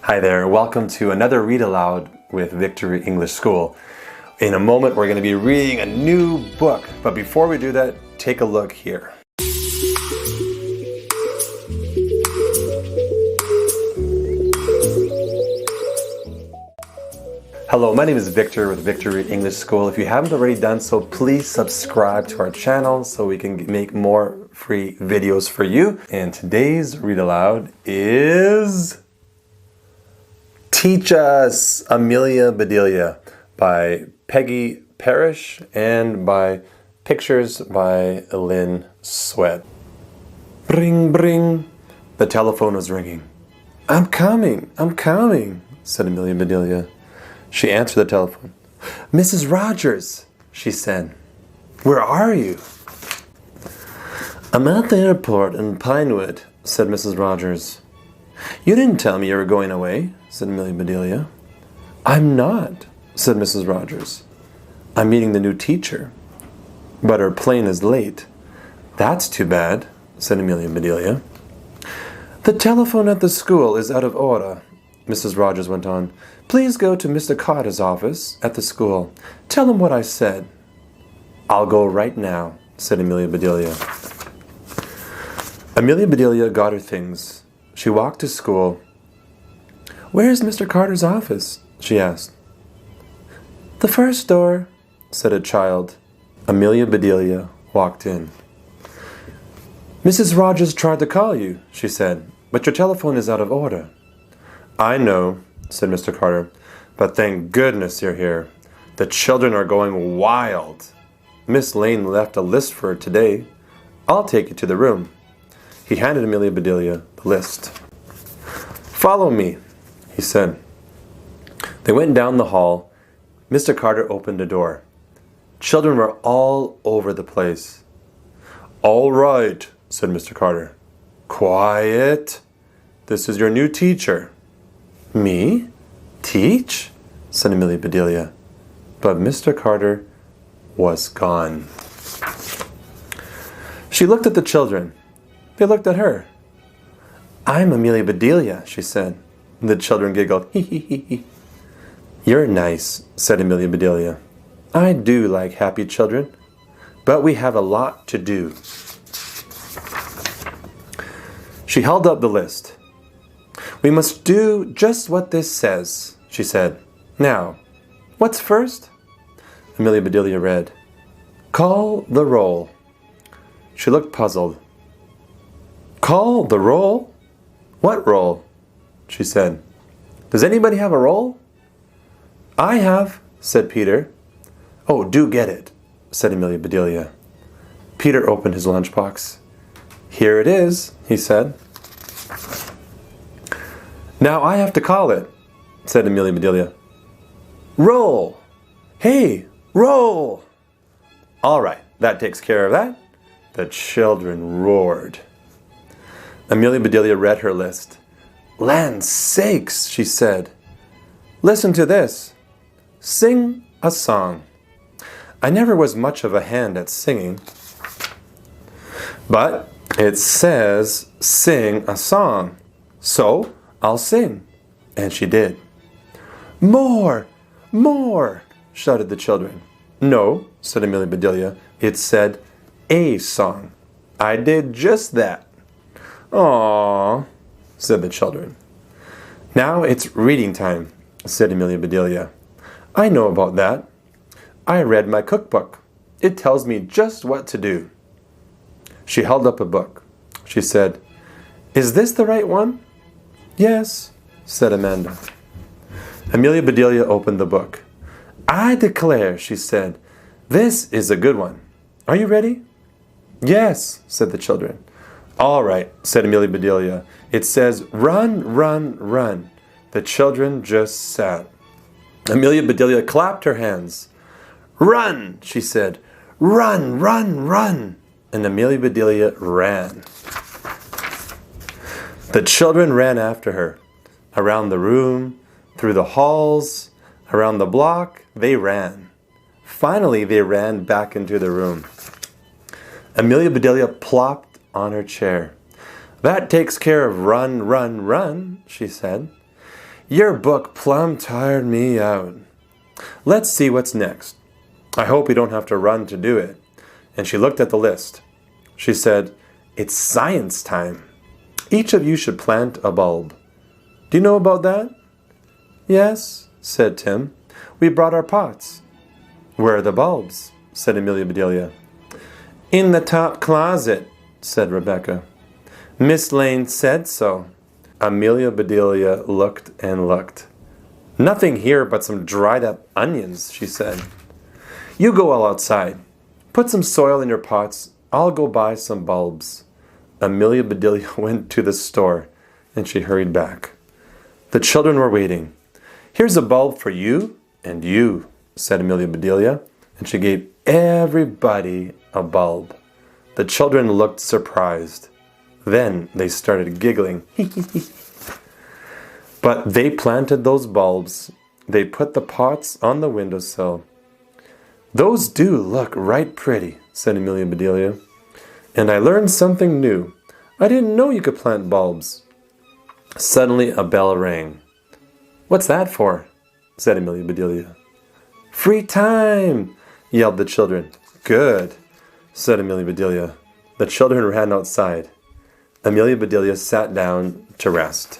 Hi there, welcome to another Read Aloud with Victory English School. In a moment we're going to be reading a new book, but before we do that, take a look here. Hello, my name is Victor with Victory English School. If you haven't already done so, please subscribe to our channel so we can make more free videos for you. And today's Read Aloud is Teach Us, Amelia Bedelia by Peggy, Parish, and by pictures by Lynn. Bring, bring. The telephone was ringing. I'm coming, said Amelia Bedelia. She answered the telephone. Mrs. Rogers, she said. Where are you? I'm at the airport in Pinewood, said Mrs. Rogers. You didn't tell me you were going away, said Amelia Bedelia. I'm not, said Mrs. Rogers. I'm meeting the new teacher. But her plane is late. That's too bad, said Amelia Bedelia. The telephone at the school is out of order, Mrs. Rogers went on. Please go to Mr. Carter's office at the school. Tell him what I said. I'll go right now, said Amelia Bedelia. Amelia Bedelia got her things. She walked to school. Where's Mr. Carter's office? She asked. The first door, said a child. Amelia Bedelia walked in. Mrs. Rogers tried to call you, she said, but your telephone is out of order. I know, said Mr. Carter, but thank goodness you're here. The children are going wild. Miss Lane left a list for today. I'll take you to the room. He handed Amelia Bedelia the list. Follow me, he said. They went down the hall. Mr. Carter opened a door. Children were all over the place. All right, said Mr. Carter. Quiet. This is your new teacher. Me? Teach? Said Amelia Bedelia. But Mr. Carter was gone. She looked at the children. They looked at her. I'm Amelia Bedelia, she said. The children giggled. Hee hee hee hee. You're nice, said Amelia Bedelia. I do like happy children, but we have a lot to do. She held up the list. We must do just what this says, she said. Now, what's first? Amelia Bedelia read. Call the roll. She looked puzzled. Call the roll? What roll? She said. Does anybody have a roll? I have, said Peter. Oh, do get it, said Amelia Bedelia. Peter opened his lunchbox. Here it is, he said. Now I have to call it, said Amelia Bedelia. Roll! Hey, roll! All right, that takes care of that. The children roared. Amelia Bedelia read her list. Land sakes, she said. Listen to this. Sing a song. I never was much of a hand at singing, but it says sing a song, so I'll sing. And she did. More! More! Shouted the children. No, said Amelia Bedelia. It said a song. I did just that. Aww, said the children. Now it's reading time, said Amelia Bedelia. I know about that. I read my cookbook. It tells me just what to do. She held up a book. She said, Is this the right one? Yes, said Amanda. Amelia Bedelia opened the book. I declare, she said, this is a good one. Are you ready? Yes, said the children. All right, said Amelia Bedelia. It says, run, run, run. The children just sat. Amelia Bedelia clapped her hands. Run, she said. Run, run, run. And Amelia Bedelia ran. The children ran after her. Around the room, through the halls, around the block, they ran. Finally, they ran back into the room. Amelia Bedelia plopped on her chair. That takes care of run, run, run, she said. Your book plumb tired me out. Let's see what's next. I hope we don't have to run to do it." And she looked at the list. She said, "It's science time. Each of you should plant a bulb. Do you know about that?" "Yes," said Tim. "We brought our pots." "Where are the bulbs?" said Amelia Bedelia. "In the top closet," said Rebecca. "Miss Lane said so." Amelia Bedelia looked and looked. "Nothing here but some dried up onions," she said. "You go all outside. Put some soil in your pots. I'll go buy some bulbs." Amelia Bedelia went to the store, and she hurried back. The children were waiting. "Here's a bulb for you and you," said Amelia Bedelia, and she gave everybody a bulb. The children looked surprised. Then they started giggling. But they planted those bulbs. They put the pots on the windowsill. "Those do look right pretty," said Amelia Bedelia. "And I learned something new. I didn't know you could plant bulbs." Suddenly a bell rang. "What's that for?" said Amelia Bedelia. "Free time!" yelled the children. "Good," said Amelia Bedelia. The children ran outside. Amelia Bedelia sat down to rest.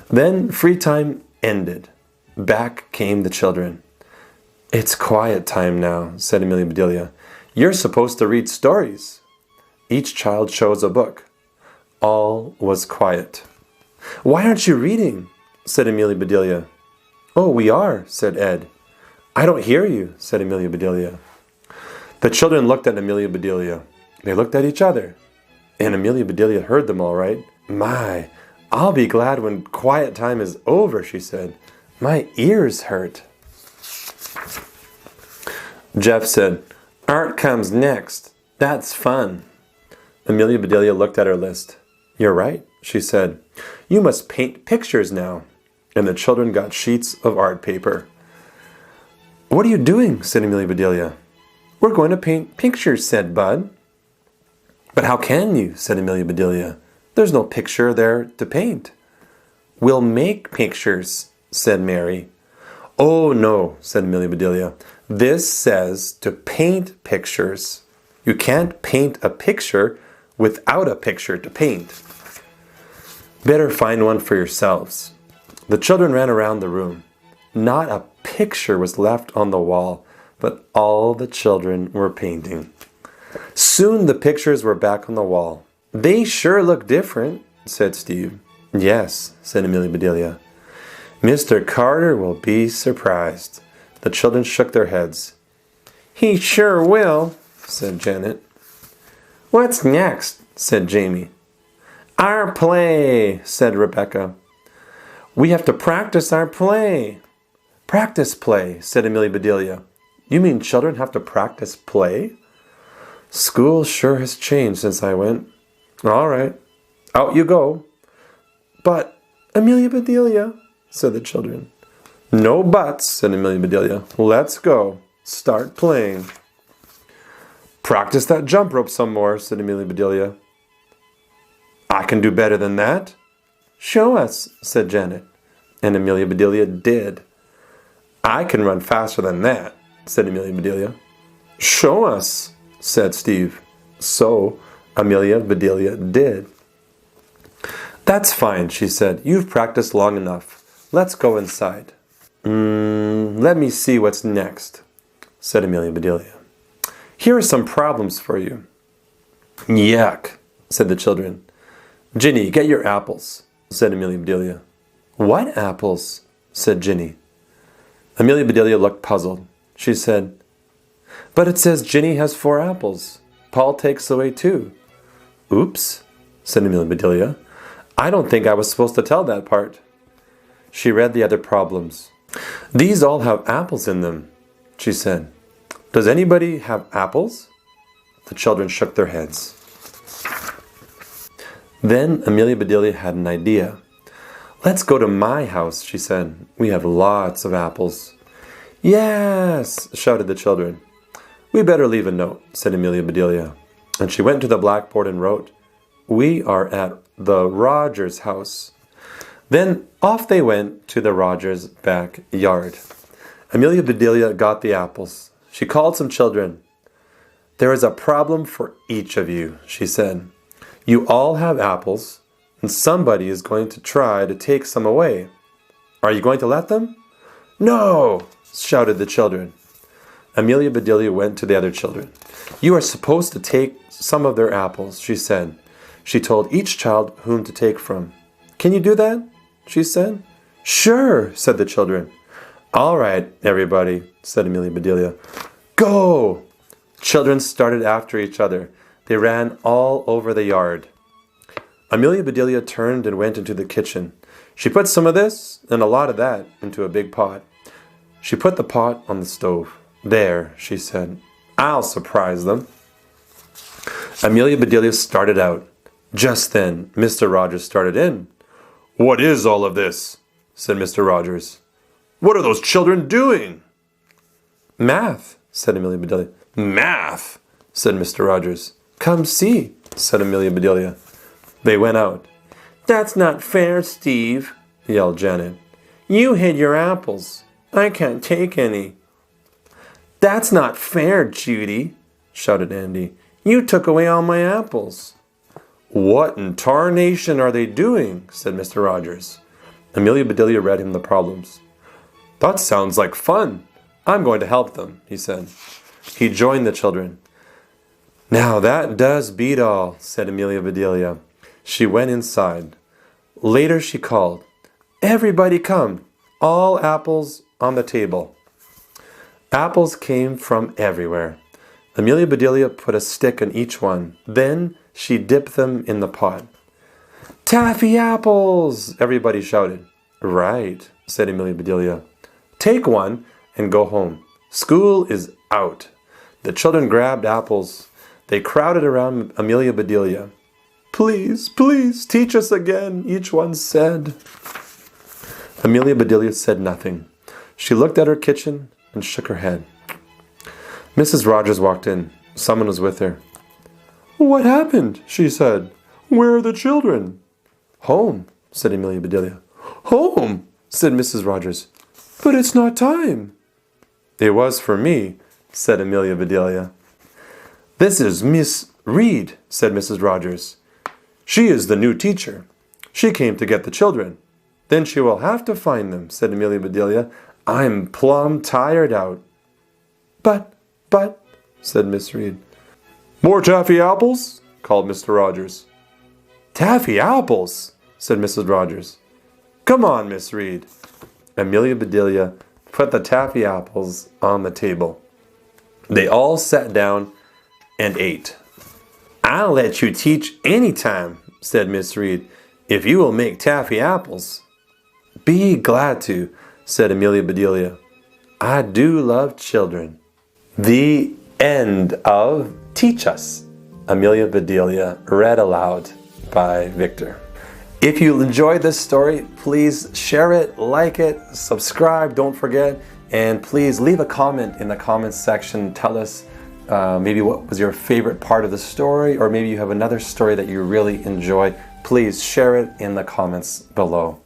Then free time ended. Back came the children. "It's quiet time now," said Amelia Bedelia. "You're supposed to read stories." Each child chose a book. All was quiet. "Why aren't you reading?" said Amelia Bedelia. "Oh, we are," said Ed. "I don't hear you," said Amelia Bedelia. The children looked at Amelia Bedelia. They looked at each other. And Amelia Bedelia heard them all right. "My, I'll be glad when quiet time is over," she said. "My ears hurt." Jeff said, "Art comes next. That's fun." Amelia Bedelia looked at her list. "You're right," she said. "You must paint pictures now." And the children got sheets of art paper. "What are you doing?" said Amelia Bedelia. "We're going to paint pictures," said Bud. "But how can you?" said Amelia Bedelia. "There's no picture there to paint." "We'll make pictures," said Mary. "Oh, no," said Amelia Bedelia. "This says to paint pictures. You can't paint a picture without a picture to paint." "Better find one for yourselves." The children ran around the room. Not a picture was left on the wall, but all the children were painting. Soon the pictures were back on the wall. "They sure look different," said Steve. "Yes," said Amelia Bedelia. "Mr. Carter will be surprised." The children shook their heads. "He sure will," said Janet. "What's next?" said Jamie. "Our play," said Rebecca. "We have to practice our play." "Practice play," said Amelia Bedelia. "You mean children have to practice play?" "School sure has changed since I went." "All right, out you go." "But, Amelia Bedelia," said the children. "No buts," said Amelia Bedelia. "Let's go. Start playing." "Practice that jump rope some more," said Amelia Bedelia. "I can do better than that." "Show us," said Janet. And Amelia Bedelia did. "I can run faster than that," said Amelia Bedelia. "Show us," said Steve. So Amelia Bedelia did. "That's fine," she said. "You've practiced long enough. Let's go inside." Let me see what's next," said Amelia Bedelia. "Here are some problems for you." "Yuck," said the children. "Ginny, get your apples," said Amelia Bedelia. "What apples?" said Ginny. Amelia Bedelia looked puzzled. She said, "But it says Ginny has 4 apples. Paul takes away 2. "Oops," said Amelia Bedelia. "I don't think I was supposed to tell that part." She read the other problems. "These all have apples in them," she said. "Does anybody have apples?" The children shook their heads. Then Amelia Bedelia had an idea. "Let's go to my house," she said. "We have lots of apples." "Yes," shouted the children. "We better leave a note," said Amelia Bedelia. And she went to the blackboard and wrote, "We are at the Rogers house." Then off they went to the Rogers' backyard. Amelia Bedelia got the apples. She called some children. "There is a problem for each of you," she said. "You all have apples, and somebody is going to try to take some away. Are you going to let them?" "No!" shouted the children. Amelia Bedelia went to the other children. "You are supposed to take some of their apples," she said. She told each child whom to take from. "Can you do that?" she said. "Sure," said the children. "All right, everybody," said Amelia Bedelia. "Go!" Children started after each other. They ran all over the yard. Amelia Bedelia turned and went into the kitchen. She put some of this and a lot of that into a big pot. She put the pot on the stove. "There," she said. "I'll surprise them." Amelia Bedelia started out. Just then, Mr. Rogers started in. "What is all of this?" said Mr. Rogers. "What are those children doing?" "Math," said Amelia Bedelia. "Math," said Mr. Rogers. "Come see," said Amelia Bedelia. They went out. "That's not fair, Steve," yelled Janet. "You hid your apples. I can't take any." "That's not fair, Judy," shouted Andy. "You took away all my apples." "What in tarnation are they doing?" said Mr. Rogers. Amelia Bedelia read him the problems. "That sounds like fun. I'm going to help them," he said. He joined the children. "Now that does beat all," said Amelia Bedelia. She went inside. Later she called, "Everybody come, all apples on the table." Apples came from everywhere. Amelia Bedelia put a stick on each one. Then she dipped them in the pot. "Taffy apples!" everybody shouted. "Right," said Amelia Bedelia. "Take one and go home. School is out." The children grabbed apples. They crowded around Amelia Bedelia. "Please, please, teach us again," each one said. Amelia Bedelia said nothing. She looked at her kitchen and shook her head. Mrs. Rogers walked in. Someone was with her. "What happened?" she said. "Where are the children?" "Home," said Amelia Bedelia. "Home," said Mrs. Rogers. "But it's not time." "It was for me," said Amelia Bedelia. "This is Miss Reed," said Mrs. Rogers. "She is the new teacher. She came to get the children." "Then she will have to find them," said Amelia Bedelia. "I'm plumb tired out." But, said Miss Reed. "More taffy apples?" called Mr. Rogers. "Taffy apples?" said Mrs. Rogers. "Come on, Miss Reed." Amelia Bedelia put the taffy apples on the table. They all sat down and ate. "I'll let you teach any time," said Miss Reed, "if you will make taffy apples." "Be glad to," said Amelia Bedelia. "I do love children." The end of Teach Us, Amelia Bedelia, read aloud by Victor. If you enjoyed this story, please share it, like it, subscribe, don't forget, and please leave a comment in the comments section. Tell us maybe what was your favorite part of the story, or maybe you have another story that you really enjoy. Please share it in the comments below.